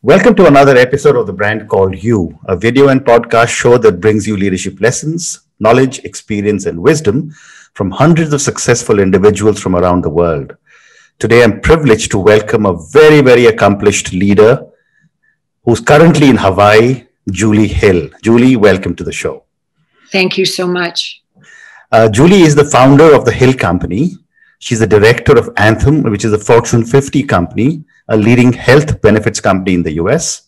Welcome to another episode of The Brand Called You, a video and podcast show that brings you leadership lessons, knowledge, experience, and wisdom from hundreds of successful individuals from around the world. Today, I'm privileged to welcome a very, very accomplished leader who's currently in Hawaii, Julie Hill. Julie, welcome to the show. Thank you so much. Julie is the founder of the Hill Company. She's the director of Anthem, which is a Fortune 50 company, a leading health benefits company in the US.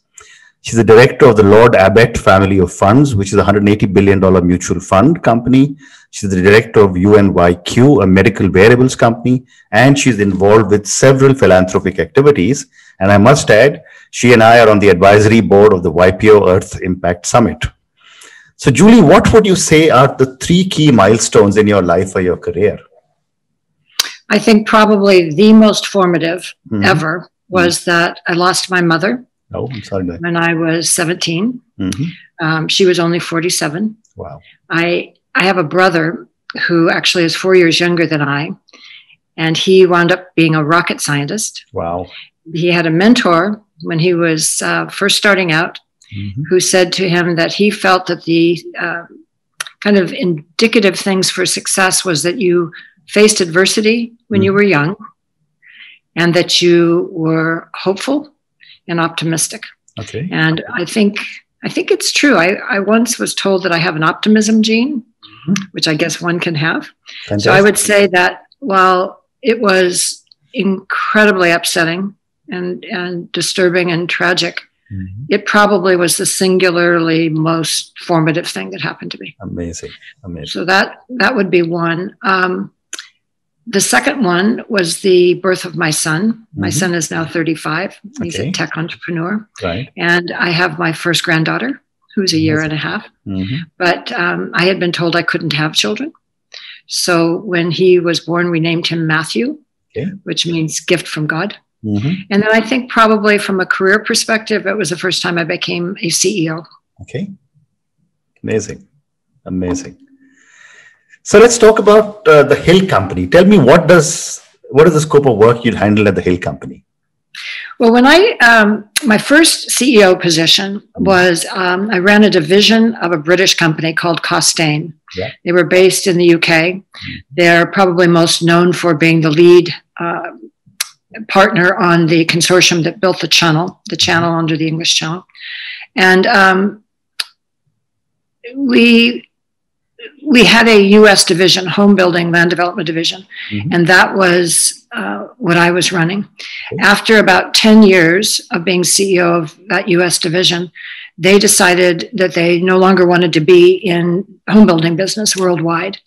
She's the director of the Lord Abbett Family of Funds, which is a $180 billion mutual fund company. She's the director of UNYQ, a medical wearables company, and she's involved with several philanthropic activities. And I must add, she and I are on the advisory board of the YPO Earth Impact Summit. So Julie, what would you say are the three key milestones in your life or your career? I think probably the most formative ever was that I lost my mother when I was 17. She was only 47. Wow. I have a brother who actually is 4 years younger than I, and he wound up being a rocket scientist. Wow. He had a mentor when he was first starting out who said to him that he felt that the kind of indicative things for success was that you faced adversity when you were young, and that you were hopeful and optimistic. Okay. And I think it's true. I once was told that I have an optimism gene, which I guess one can have. Fantastic. So I would say that while it was incredibly upsetting and disturbing and tragic, it probably was the singularly most formative thing that happened to me. Amazing. Amazing. So that would be one. The second one was the birth of my son. My son is now 35. He's a tech entrepreneur. Right. And I have my first granddaughter, who's a year and a half. But I had been told I couldn't have children. So when he was born, we named him Matthew, which means gift from God. And then I think probably from a career perspective, it was the first time I became a CEO. Okay. Amazing. Amazing. So let's talk about the Hill Company. Tell me, what is the scope of work you'd handle at the Hill Company? Well, when my first CEO position was, I ran a division of a British company called Costain. Yeah. They were based in the UK. They're probably most known for being the lead partner on the consortium that built the channel under the English Channel. And we had a U.S. division, home building, land development division, and that was what I was running. After about 10 years of being CEO of that U.S. division, they decided that they no longer wanted to be in home building business worldwide.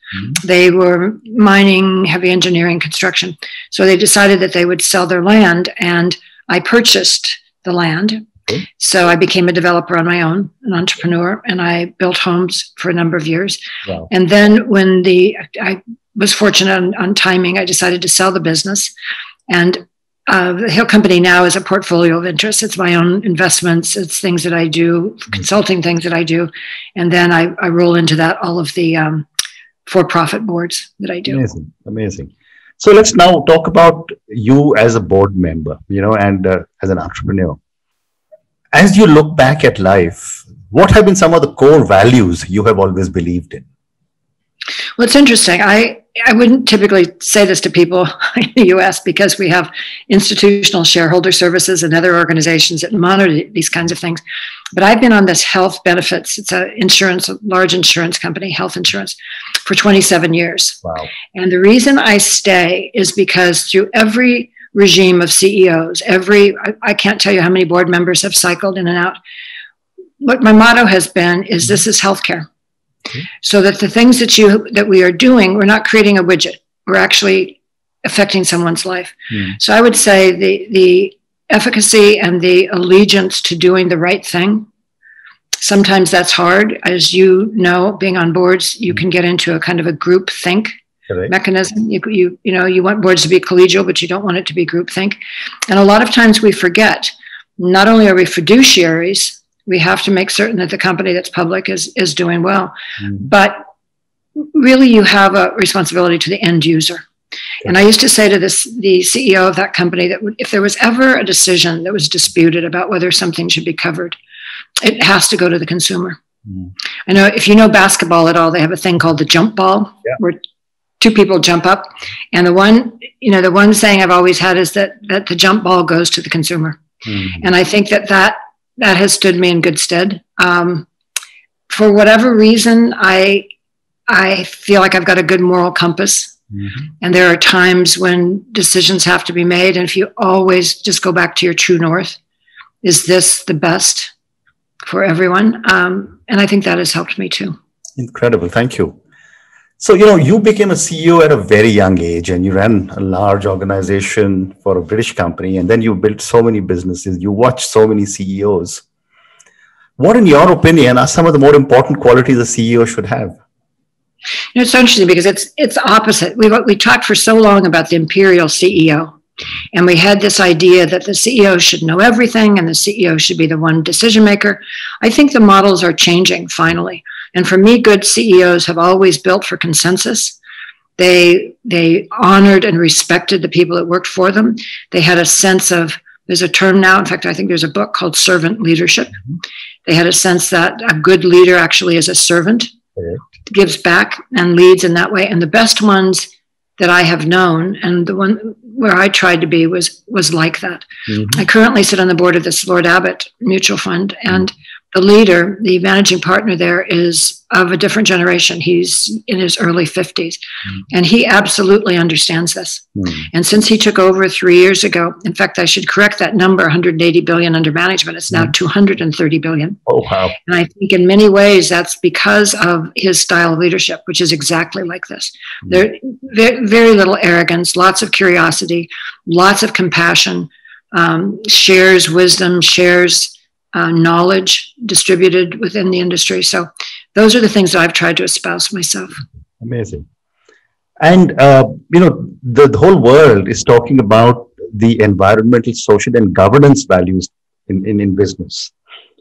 They were mining, heavy engineering, construction. So they decided that they would sell their land, and I purchased the land. So I became a developer on my own, an entrepreneur, and I built homes for a number of years. Wow. And then when I was fortunate on timing, I decided to sell the business. And the Hill Company now is a portfolio of interests. It's my own investments. It's things that I do, consulting things that I do. And then I roll into that all of the for-profit boards that I do. Amazing. Amazing. So let's now talk about you as a board member, and as an entrepreneur. As you look back at life, what have been some of the core values you have always believed in? Well, it's interesting. I wouldn't typically say this to people in the U.S. because we have institutional shareholder services and other organizations that monitor these kinds of things. But I've been on this health benefits. It's a large insurance company, health insurance, for 27 years. Wow. And the reason I stay is because through every regime of CEOs, I can't tell you how many board members have cycled in and out. What my motto has been is this is healthcare. So that the things that we are doing, we're not creating a widget. We're actually affecting someone's life. So I would say the efficacy and the allegiance to doing the right thing. Sometimes that's hard. As you know, being on boards, you can get into a kind of a group think mechanism. You want boards to be collegial, but you don't want it to be groupthink. And a lot of times we forget, not only are we fiduciaries, we have to make certain that the company that's public is doing well. But really you have a responsibility to the end user. And I used to say to the CEO of that company that if there was ever a decision that was disputed about whether something should be covered, it has to go to the consumer. I know if you know basketball at all, they have a thing called the jump ball, where two people jump up. And the one saying I've always had is that the jump ball goes to the consumer. And I think that has stood me in good stead. For whatever reason, I feel like I've got a good moral compass. And there are times when decisions have to be made. And if you always just go back to your true north, is this the best for everyone? And I think that has helped me too. Incredible. Thank you. So, you became a CEO at a very young age and you ran a large organization for a British company. And then you built so many businesses. You watched so many CEOs. What, in your opinion, are some of the more important qualities a CEO should have? It's so interesting because it's opposite. We talked for so long about the imperial CEO, and we had this idea that the CEO should know everything and the CEO should be the one decision maker. I think the models are changing finally. And for me, good CEOs have always built for consensus. They honored and respected the people that worked for them. They had a sense of, there's a term now, in fact, I think there's a book called servant leadership. They had a sense that a good leader actually is a servant. Gives back and leads in that way. And the best ones that I have known, and the one where I tried to be was like that. I currently sit on the board of this Lord Abbott mutual fund, and the leader, the managing partner there, is of a different generation. He's in his early 50s, and he absolutely understands this. And since he took over 3 years ago, in fact, I should correct that number, 180 billion under management. It's now 230 billion. Oh, wow. And I think in many ways, that's because of his style of leadership, which is exactly like this. There, very little arrogance, lots of curiosity, lots of compassion, shares wisdom, shares knowledge distributed within the industry. So those are the things that I've tried to espouse myself. Amazing. And, the whole world is talking about the environmental, social, and governance values in business.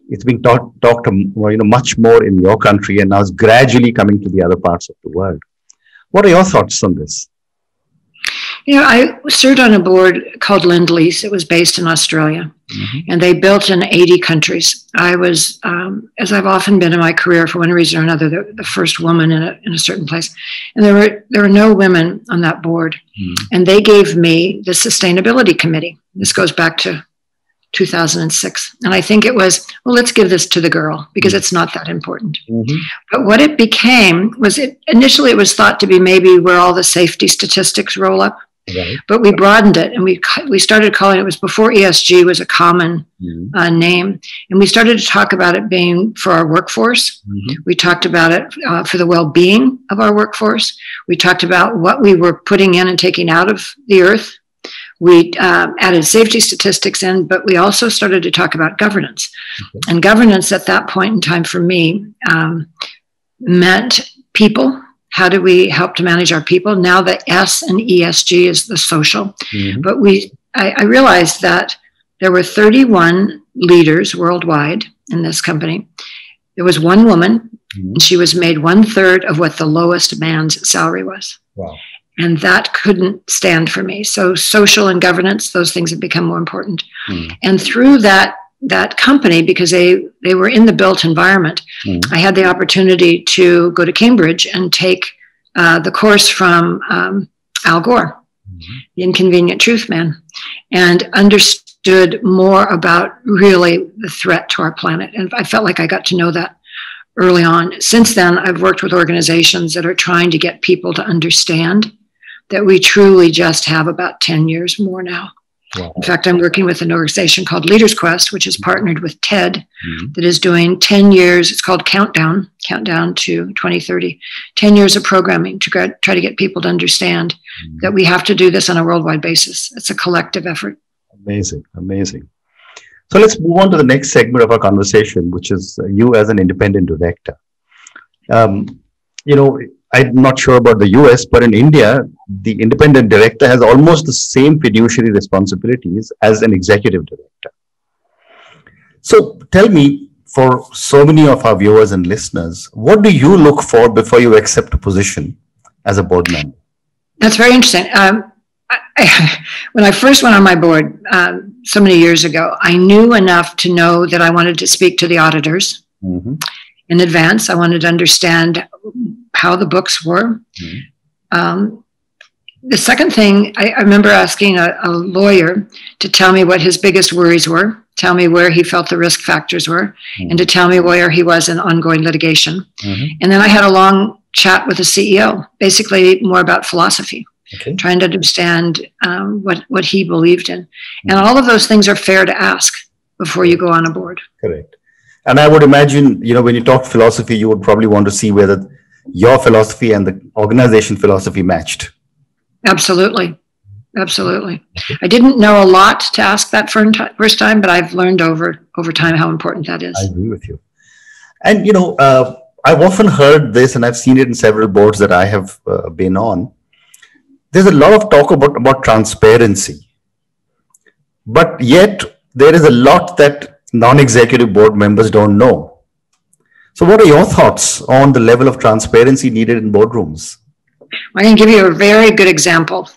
It's being talked much more in your country, and now it's gradually coming to the other parts of the world. What are your thoughts on this? I served on a board called Lend-Lease. It was based in Australia, and they built in 80 countries. I was, as I've often been in my career, for one reason or another, the first woman in a certain place. And there were no women on that board. And they gave me the sustainability committee. This goes back to 2006. And I think it was, well, let's give this to the girl because it's not that important. But what it became was, initially it was thought to be maybe where all the safety statistics roll up. Right. But we broadened it, and we started calling it was before ESG was a common name, and we started to talk about it being for our workforce. We talked about it for the well-being of our workforce. We talked about what we were putting in and taking out of the earth. We added safety statistics in, but we also started to talk about governance. And governance at that point in time for me meant people. How do we help to manage our people? Now the S in ESG is the social. But I realized that there were 31 leaders worldwide in this company. There was one woman, and she was made 1/3 of what the lowest man's salary was. Wow. And that couldn't stand for me. So social and governance, those things have become more important. And through that company, because they were in the built environment, I had the opportunity to go to Cambridge and take the course from Al Gore, The Inconvenient Truth Man, and understood more about really the threat to our planet. And I felt like I got to know that early on. Since then, I've worked with organizations that are trying to get people to understand that we truly just have about 10 years more now. Wow. In fact, I'm working with an organization called Leaders Quest, which is partnered with TED, that is doing 10 years. It's called Countdown to 2030, 10 years of programming to try to get people to understand that we have to do this on a worldwide basis. It's a collective effort. Amazing, amazing. So let's move on to the next segment of our conversation, which is you as an independent director. I'm not sure about the US, but in India, the independent director has almost the same fiduciary responsibilities as an executive director. So tell me, for so many of our viewers and listeners, what do you look for before you accept a position as a board member? That's very interesting. when I first went on my board so many years ago, I knew enough to know that I wanted to speak to the auditors in advance. I wanted to understand how the books were. The second thing, I remember asking a lawyer to tell me what his biggest worries were, tell me where he felt the risk factors were, and to tell me where he was in ongoing litigation. And then I had a long chat with the CEO, basically more about philosophy, trying to understand what he believed in. And all of those things are fair to ask before you go on a board. Correct. And I would imagine, you know, when you talk philosophy, you would probably want to see whether your philosophy and the organization philosophy matched. Absolutely. Absolutely. I didn't know a lot to ask that first time, but I've learned over time how important that is. I agree with you. And, you know, I've often heard this, and I've seen it in several boards that I have been on. There's a lot of talk about transparency, but yet there is a lot that non-executive board members don't know. So what are your thoughts on the level of transparency needed in boardrooms? I can give you a very good example.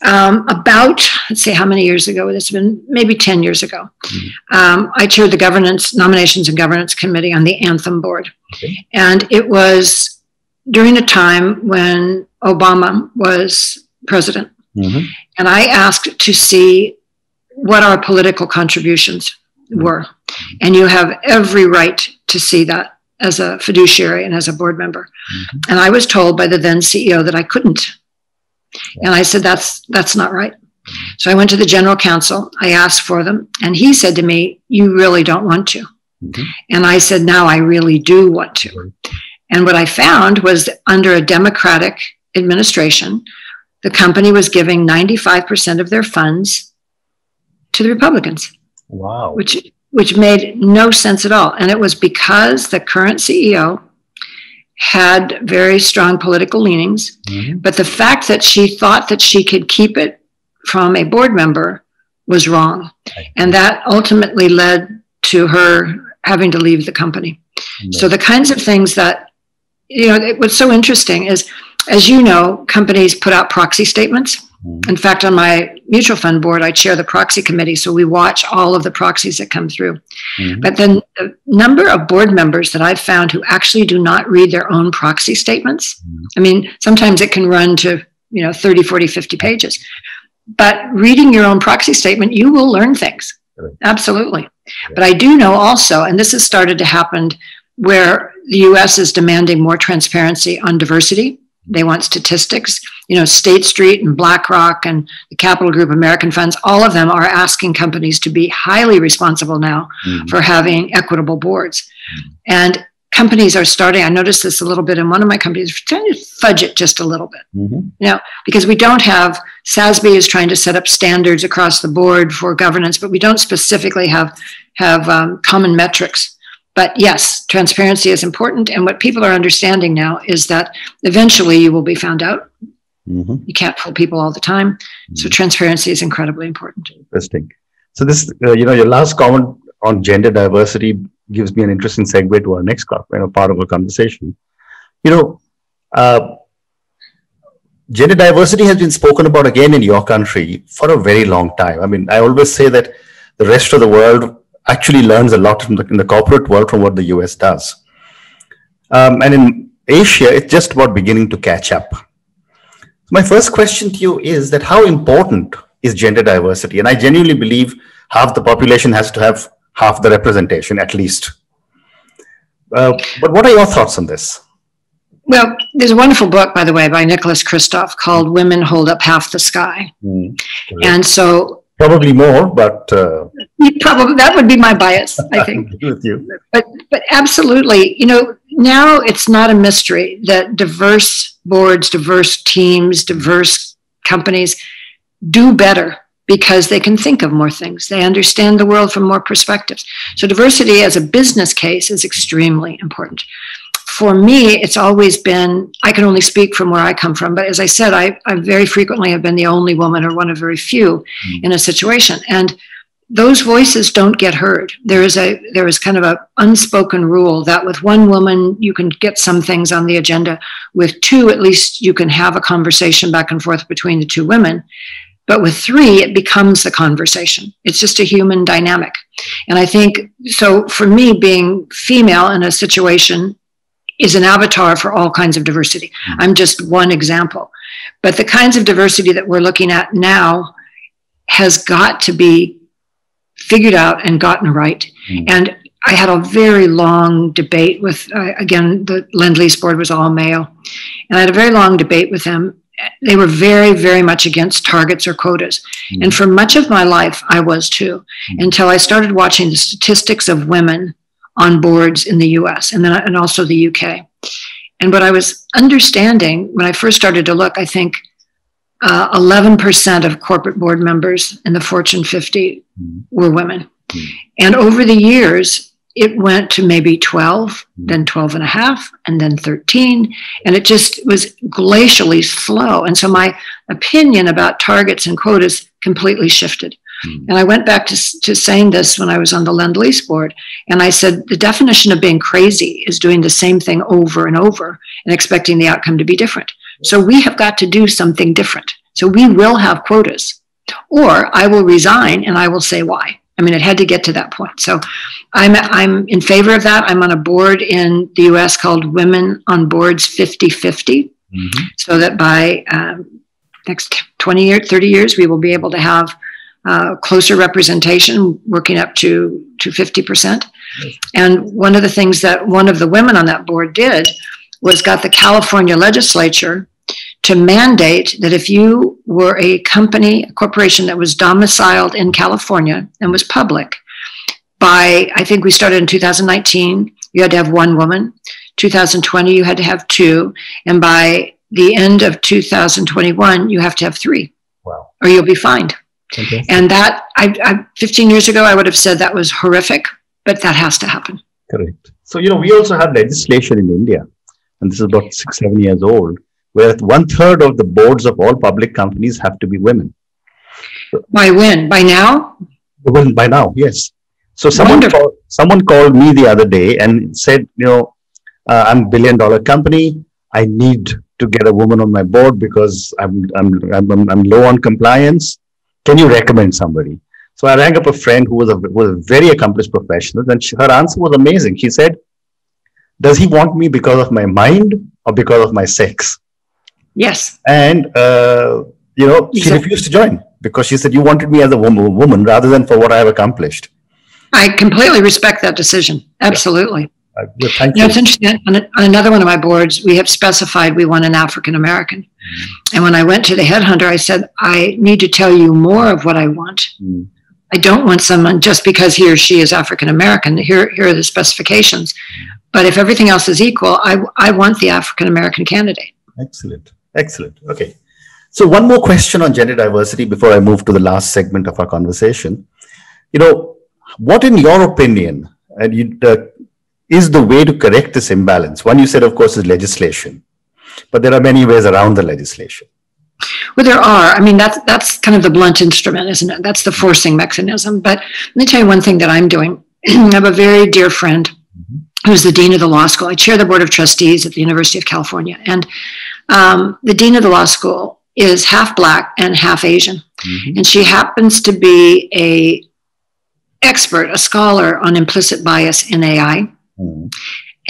About, let's see, how many years ago? It's been maybe 10 years ago. I chaired the Nominations and Governance Committee on the Anthem board. And it was during a time when Obama was president. And I asked to see what our political contributions were. And you have every right to see that as a fiduciary and as a board member. And I was told by the then CEO that I couldn't. And I said, that's not right. So I went to the general counsel, I asked for them, and he said to me, you really don't want to. And I said, now I really do want to. And what I found was that under a Democratic administration, the company was giving 95% of their funds to the Republicans. Wow. Which made no sense at all. And it was because the current CEO had very strong political leanings, but the fact that she thought that she could keep it from a board member was wrong. And that ultimately led to her having to leave the company. So the kinds of things that, you know, what's so interesting is, as you know, companies put out proxy statements. In fact, on my mutual fund board, I chair the proxy committee, so we watch all of the proxies that come through. But then the number of board members that I've found who actually do not read their own proxy statements, I mean, sometimes it can run to, you know, 30, 40, 50 pages. But reading your own proxy statement, you will learn things. Absolutely. But I do know also, and this has started to happen, where the US is demanding more transparency on diversity. They want statistics. You know, State Street and BlackRock and the Capital Group American Funds, all of them are asking companies to be highly responsible now for having equitable boards. And companies are starting, I noticed this a little bit in one of my companies, trying to fudge it just a little bit. You know, because we don't have, SASB is trying to set up standards across the board for governance, but we don't specifically have common metrics. But yes, transparency is important. And what people are understanding now is that eventually you will be found out. You can't fool people all the time. So transparency is incredibly important. Interesting. So this, you know, your last comment on gender diversity gives me an interesting segue to our next part of our conversation. You know, gender diversity has been spoken about again in your country for a very long time. I mean, I always say that the rest of the world actually learns a lot in the corporate world from what the US does. And in Asia, it's just about beginning to catch up. My first question to you is that how important is gender diversity? And I genuinely believe half the population has to have half the representation at least. But what are your thoughts on this? Well, there's a wonderful book, by the way, by Nicholas Kristof called Women Hold Up Half the Sky. And so probably more, but probably that would be my bias, I think. With you. But absolutely, you know, now it's not a mystery that diverse boards, diverse teams, diverse companies do better because they can think of more things. They understand the world from more perspectives. So diversity as a business case is extremely important. For me, it's always been, I can only speak from where I come from, but as I said, I very frequently have been the only woman or one of very few in a situation. And those voices don't get heard. There is kind of an unspoken rule that with one woman, you can get some things on the agenda. With two, at least you can have a conversation back and forth between the two women. But with 3, it becomes a conversation. It's just a human dynamic. And I think, so for me, being female in a situation is an avatar for all kinds of diversity. I'm just one example. But the kinds of diversity that we're looking at now has got to be figured out and gotten right. And I had a very long debate with, again, the Lend-Lease board was all male. And I had a very long debate with them. They were very, very much against targets or quotas. And for much of my life, I was too, until I started watching the statistics of women on boards in the US and also the UK. And what I was understanding when I first started to look, I think 11% of corporate board members in the Fortune 50 were women. And over the years, it went to maybe 12, then 12 and a half, and then 13. And it just was glacially slow. And so my opinion about targets and quotas completely shifted. And I went back to saying this when I was on the Lend-Lease board. And I said, the definition of being crazy is doing the same thing over and over and expecting the outcome to be different. So we have got to do something different. So we will have quotas, or I will resign and I will say why. I mean, it had to get to that point. So I'm in favor of that. I'm on a board in the US called Women on Boards 50/50, so that by next 20 years, 30 years, we will be able to have closer representation, working up to 50%. And one of the things that one of the women on that board did was got the California legislature to mandate that if you were a company, a corporation that was domiciled in California and was public, by, I think we started in 2019, you had to have 1 woman. 2020, you had to have 2. And by the end of 2021, you have to have 3. Wow. Or you'll be fined. Okay. And that, 15 years ago, I would have said that was horrific, but that has to happen. Correct. So, we also have legislation in India, and this is about 6-7 years old, where 1/3 of the boards of all public companies have to be women. By when? By now? Well, by now, yes. So someone called me the other day and said, I'm a $1 billion company. I need to get a woman on my board because I'm low on compliance. Can you recommend somebody? So I rang up a friend who was a very accomplished professional, and her answer was amazing. She said, does he want me because of my mind or because of my sex? Yes. And, she refused to join because she said, you wanted me as a woman rather than for what I have accomplished. I completely respect that decision. Absolutely. Yeah. Thank you. It's interesting. On another one of my boards, we have specified we want an African American. And when I went to the headhunter, I said, I need to tell you more of what I want. I don't want someone just because he or she is African American. Here are the specifications. But if everything else is equal, I want the African American candidate. Excellent. Excellent. Okay. So one more question on gender diversity before I move to the last segment of our conversation. What in your opinion is the way to correct this imbalance? One you said, of course, is legislation, but there are many ways around the legislation. Well, there are. I mean, that's kind of the blunt instrument, isn't it? That's the forcing mechanism. But let me tell you one thing that I'm doing. I have a very dear friend who's the dean of the law school. I chair the board of trustees at the University of California. And the dean of the law school is half Black and half Asian. And she happens to be a expert, a scholar on implicit bias in AI.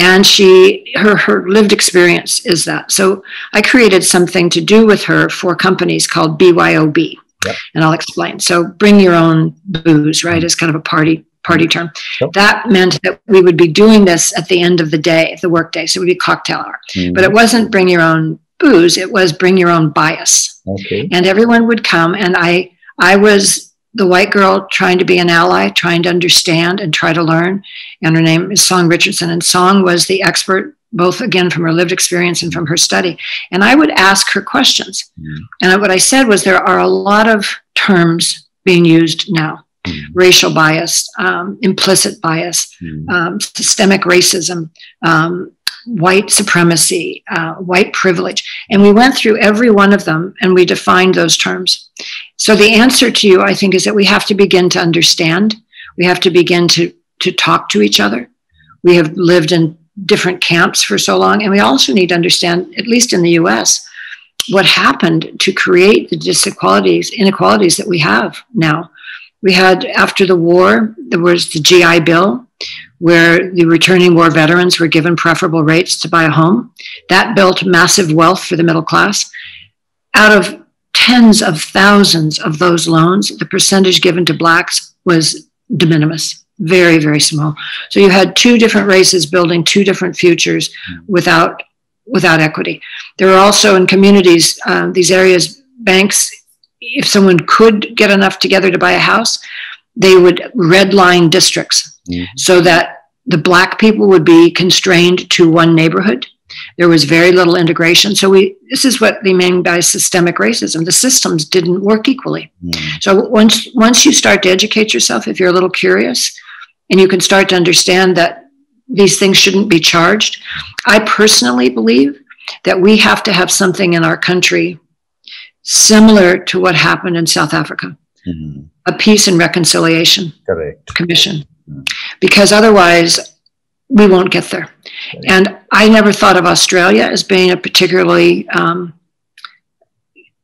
And her lived experience is that. So I created something to do with her for companies called BYOB. Yep. And I'll explain. So bring your own booze, right, is kind of a party term. Yep. That meant that we would be doing this at the end of the day, the work day. So it would be cocktail hour. But it wasn't bring your own booze. It was bring your own bias. Okay. And everyone would come. And I was the white girl trying to be an ally, trying to understand and try to learn. And her name is Song Richardson. And Song was the expert, both again from her lived experience and from her study. And I would ask her questions. And what I said was there are a lot of terms being used now. Racial bias, implicit bias, systemic racism, white supremacy, white privilege. And we went through every one of them and we defined those terms. So the answer to you, I think, is that we have to begin to understand. We have to begin to talk to each other. We have lived in different camps for so long. And we also need to understand, at least in the US, what happened to create the inequalities that we have now. We had, after the war, there was the GI Bill, where the returning war veterans were given preferable rates to buy a home. That built massive wealth for the middle class. Out of tens of thousands of those loans, the percentage given to blacks was de minimis, very, very small. So you had two different races building two different futures without equity. There are also in communities, these areas, banks, if someone could get enough together to buy a house, they would redline districts so that the black people would be constrained to one neighborhood. There was very little integration. So this is what they mean by systemic racism. The systems didn't work equally. So once you start to educate yourself, if you're a little curious, and you can start to understand that these things shouldn't be charged, I personally believe that we have to have something in our country similar to what happened in South Africa, a peace and reconciliation commission, because otherwise we won't get there. And I never thought of Australia as being a particularly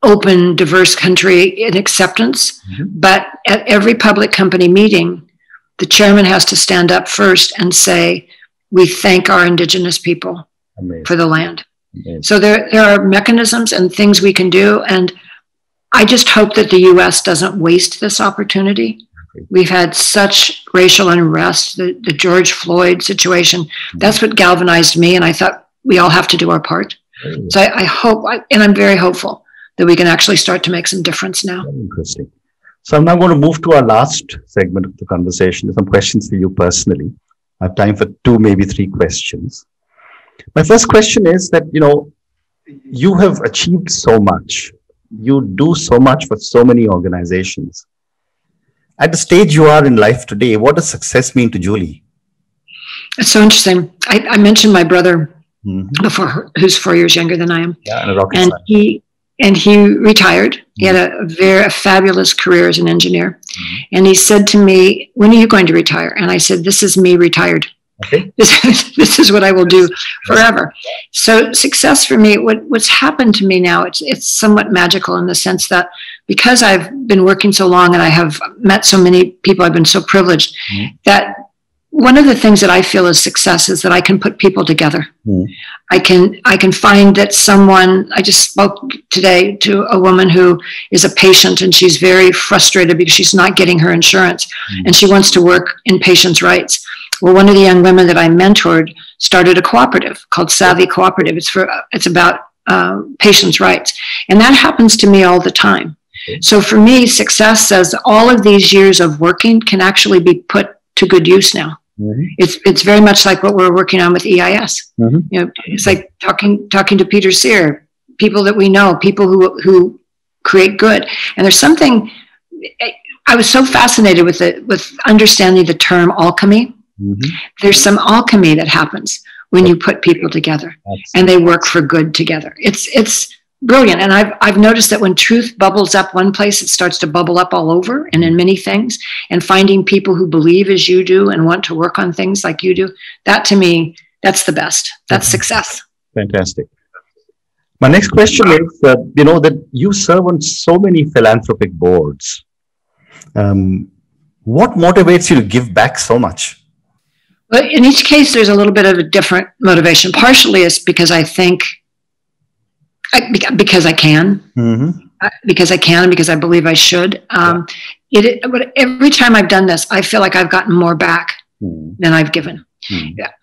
open, diverse country in acceptance, but at every public company meeting, the chairman has to stand up first and say, we thank our Indigenous people for the land. So there are mechanisms and things we can do. And I just hope that the US doesn't waste this opportunity. We've had such racial unrest, the George Floyd situation. That's what galvanized me. And I thought we all have to do our part. So I hope, and I'm very hopeful that we can actually start to make some difference now. Very interesting. So I'm now going to move to our last segment of the conversation. Some questions for you personally. I have time for 2, maybe 3 questions. My first question is that, you have achieved so much. You do so much for so many organizations. At the stage you are in life today, what does success mean to Julie? It's so interesting. I mentioned my brother before, who's 4 years younger than I am. Yeah, and he retired. He had a fabulous career as an engineer. And he said to me, when are you going to retire? And I said, this is me retired. Okay. This is what I will do forever. So success for me, what's happened to me now, it's somewhat magical in the sense that because I've been working so long and I have met so many people, I've been so privileged that one of the things that I feel is success is that I can put people together. I can find that someone, I just spoke today to a woman who is a patient and she's very frustrated because she's not getting her insurance and she wants to work in patients' rights. Well, one of the young women that I mentored started a cooperative called Savvy Cooperative. It's about patients' rights. And that happens to me all the time. So for me, success says all of these years of working can actually be put to good use now. It's very much like what we're working on with EIS. It's like talking to Peter Sear, people that we know, people who create good. And there's something, I was so fascinated with understanding the term alchemy. There's some alchemy that happens when you put people together and they work for good together. It's brilliant. And I've noticed that when truth bubbles up one place, it starts to bubble up all over and in many things. And finding people who believe as you do and want to work on things like you do, that to me, that's the best. That's success. Fantastic. My next question is, that you serve on so many philanthropic boards. What motivates you to give back so much? Well, in each case, there's a little bit of a different motivation. Partially it's because I think, because I can, because I can, and because I believe I should. But every time I've done this, I feel like I've gotten more back than I've given.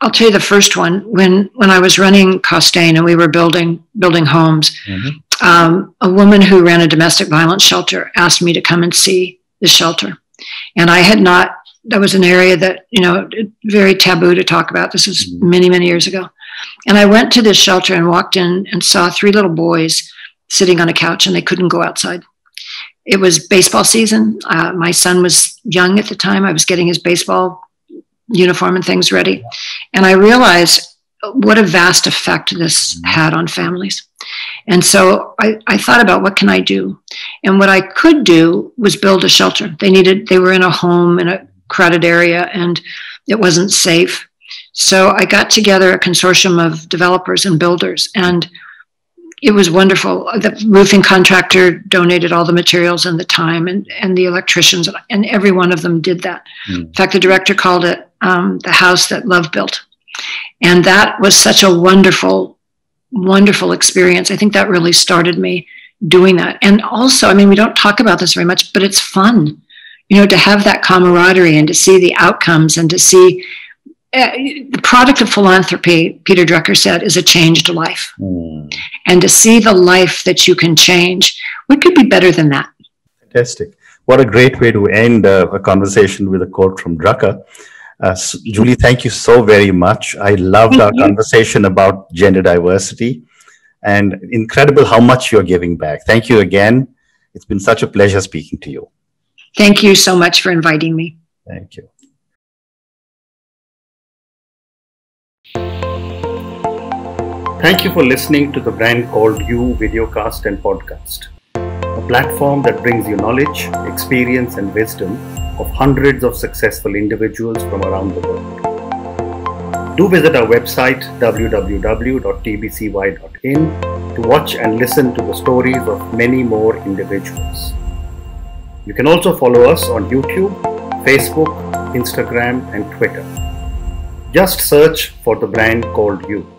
I'll tell you the first one. When I was running Costain and we were building homes, a woman who ran a domestic violence shelter asked me to come and see the shelter. And I had not, that was an area that, very taboo to talk about. This was many, many years ago. And I went to this shelter and walked in and saw 3 little boys sitting on a couch and they couldn't go outside. It was baseball season. My son was young at the time. I was getting his baseball uniform and things ready. And I realized what a vast effect this had on families. And so I thought about what can I do? And what I could do was build a shelter. They were in a home in a crowded area and it wasn't safe. So I got together a consortium of developers and builders, and it was wonderful. The roofing contractor donated all the materials and the time, and the electricians, and every one of them did that. In fact, the director called it the house that love built. And that was such a wonderful, wonderful experience. I think that really started me doing that. And also, I mean, we don't talk about this very much, but it's fun, you know, to have that camaraderie and to see the outcomes and to see the product of philanthropy, Peter Drucker said, is a changed life. And to see the life that you can change, what could be better than that? Fantastic. What a great way to end a conversation with a quote from Drucker. Julie, thank you so very much. I loved our conversation about gender diversity, and incredible how much you're giving back. Thank you again. It's been such a pleasure speaking to you. Thank you so much for inviting me. Thank you. Thank you for listening to the Brand Called You videocast and podcast, a platform that brings you knowledge, experience, and wisdom of hundreds of successful individuals from around the world. Do visit our website www.tbcy.in to watch and listen to the stories of many more individuals. You can also follow us on YouTube, Facebook, Instagram, and Twitter. Just search for the Brand Called You.